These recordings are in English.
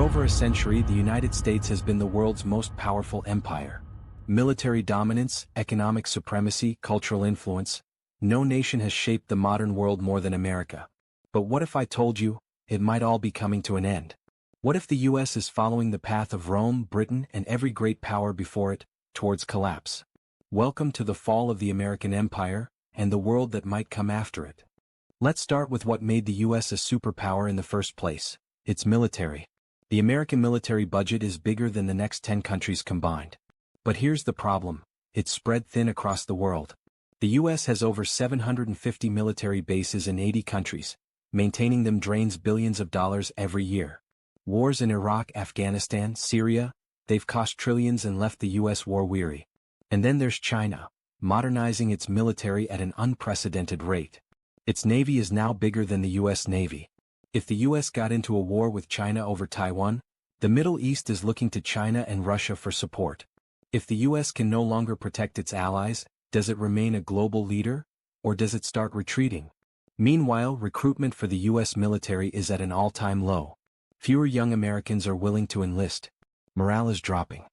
over a century, the United States has been the world's most powerful empire. Military dominance, economic supremacy, cultural influence. No nation has shaped the modern world more than America. But what if I told you, it might all be coming to an end? What if the US is following the path of Rome, Britain, and every great power before it, towards collapse? Welcome to the fall of the American empire, and the world that might come after it. Let's start with what made the US a superpower in the first place: its military. The American military budget is bigger than the next 10 countries combined. But here's the problem: it's spread thin across the world. The US has over 750 military bases in 80 countries. Maintaining them drains billions of dollars every year. Wars in Iraq, Afghanistan, Syria, they've cost trillions and left the US war-weary. And then there's China, modernizing its military at an unprecedented rate. Its navy is now bigger than the US Navy. If the US got into a war with China over Taiwan, the Middle East is looking to China and Russia for support. If the US can no longer protect its allies, does it remain a global leader, or does it start retreating? Meanwhile, recruitment for the US military is at an all-time low. Fewer young Americans are willing to enlist. Morale is dropping.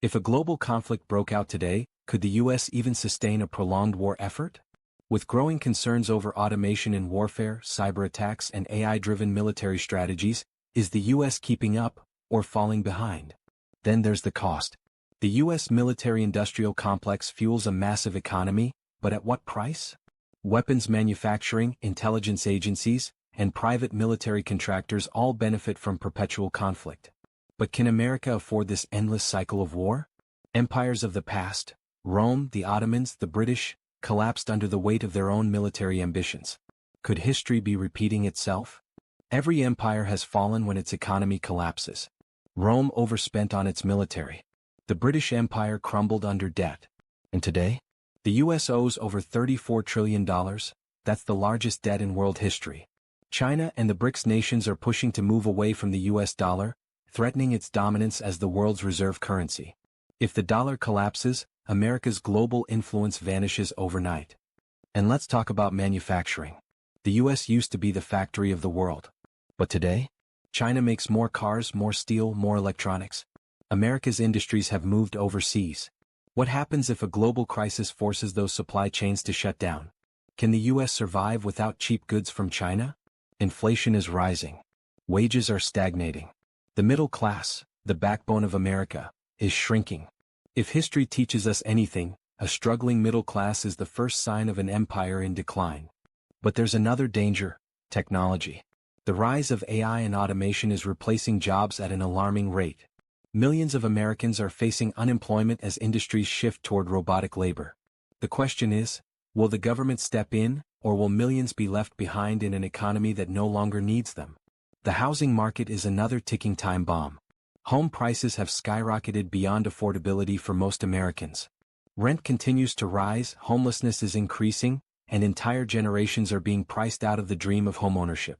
If a global conflict broke out today, could the US even sustain a prolonged war effort? With growing concerns over automation in warfare, cyber attacks, and AI-driven military strategies, is the US keeping up, or falling behind? Then there's the cost. The US military-industrial complex fuels a massive economy, but at what price? Weapons manufacturing, intelligence agencies, and private military contractors all benefit from perpetual conflict. But can America afford this endless cycle of war? Empires of the past, Rome, the Ottomans, the British, collapsed under the weight of their own military ambitions. Could history be repeating itself? Every empire has fallen when its economy collapses. Rome overspent on its military. The British Empire crumbled under debt. And today? The US owes over $34 trillion. That's the largest debt in world history. China and the BRICS nations are pushing to move away from the US dollar, threatening its dominance as the world's reserve currency. If the dollar collapses, America's global influence vanishes overnight. And let's talk about manufacturing. The US used to be the factory of the world. But today? China makes more cars, more steel, more electronics. America's industries have moved overseas. What happens if a global crisis forces those supply chains to shut down? Can the US survive without cheap goods from China? Inflation is rising. Wages are stagnating. The middle class, the backbone of America, is shrinking. If history teaches us anything, a struggling middle class is the first sign of an empire in decline. But there's another danger: technology. The rise of AI and automation is replacing jobs at an alarming rate. Millions of Americans are facing unemployment as industries shift toward robotic labor. The question is, will the government step in, or will millions be left behind in an economy that no longer needs them? The housing market is another ticking time bomb. Home prices have skyrocketed beyond affordability for most Americans. Rent continues to rise, homelessness is increasing, and entire generations are being priced out of the dream of homeownership.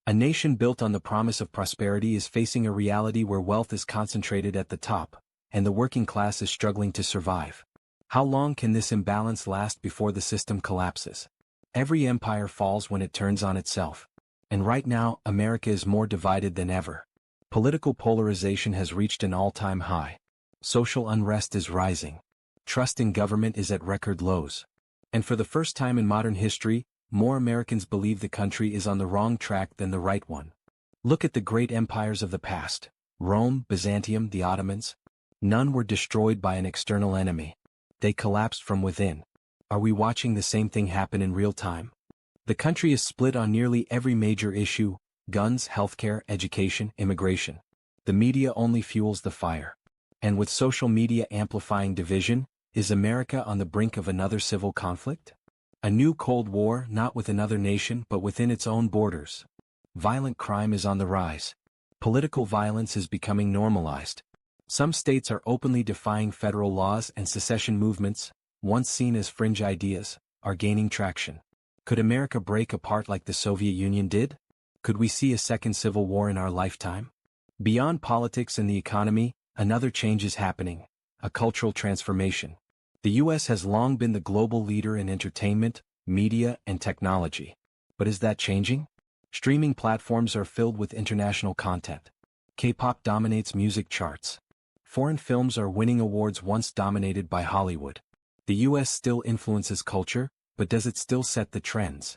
A nation built on the promise of prosperity is facing a reality where wealth is concentrated at the top, and the working class is struggling to survive. How long can this imbalance last before the system collapses? Every empire falls when it turns on itself. And right now, America is more divided than ever. Political polarization has reached an all-time high. Social unrest is rising. Trust in government is at record lows. And for the first time in modern history, more Americans believe the country is on the wrong track than the right one. Look at the great empires of the past: Rome, Byzantium, the Ottomans. None were destroyed by an external enemy. They collapsed from within. Are we watching the same thing happen in real time? The country is split on nearly every major issue: guns, healthcare, education, immigration. The media only fuels the fire. And with social media amplifying division, is America on the brink of another civil conflict? A new Cold War, not with another nation but within its own borders. Violent crime is on the rise. Political violence is becoming normalized. Some states are openly defying federal laws, and secession movements, once seen as fringe ideas, are gaining traction. Could America break apart like the Soviet Union did? Could we see a second civil war in our lifetime? Beyond politics and the economy, another change is happening: a cultural transformation. The US has long been the global leader in entertainment, media, and technology. But is that changing? Streaming platforms are filled with international content. K-pop dominates music charts. Foreign films are winning awards once dominated by Hollywood. The US still influences culture, but does it still set the trends?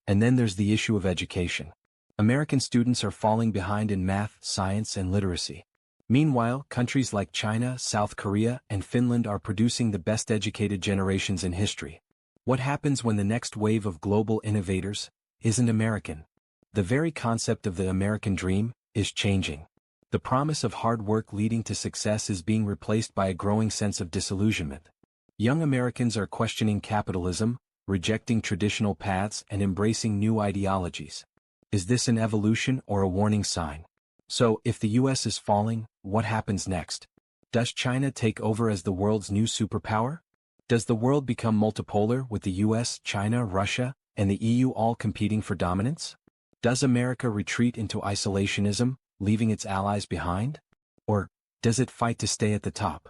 And then there's the issue of education. American students are falling behind in math, science, and literacy. Meanwhile, countries like China, South Korea, and Finland are producing the best educated generations in history. What happens when the next wave of global innovators isn't American? The very concept of the American dream is changing. The promise of hard work leading to success is being replaced by a growing sense of disillusionment. Young Americans are questioning capitalism, rejecting traditional paths, and embracing new ideologies. Is this an evolution or a warning sign? So, if the US is falling, what happens next? Does China take over as the world's new superpower? Does the world become multipolar with the US, China, Russia, and the EU all competing for dominance? Does America retreat into isolationism, leaving its allies behind? Or does it fight to stay at the top?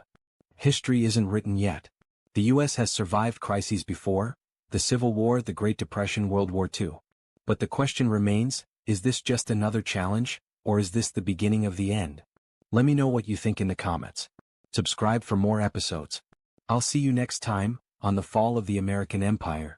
History isn't written yet. The US has survived crises before: the Civil War, the Great Depression, World War II. But the question remains, is this just another challenge, or is this the beginning of the end? Let me know what you think in the comments. Subscribe for more episodes. I'll see you next time, on the fall of the American Empire.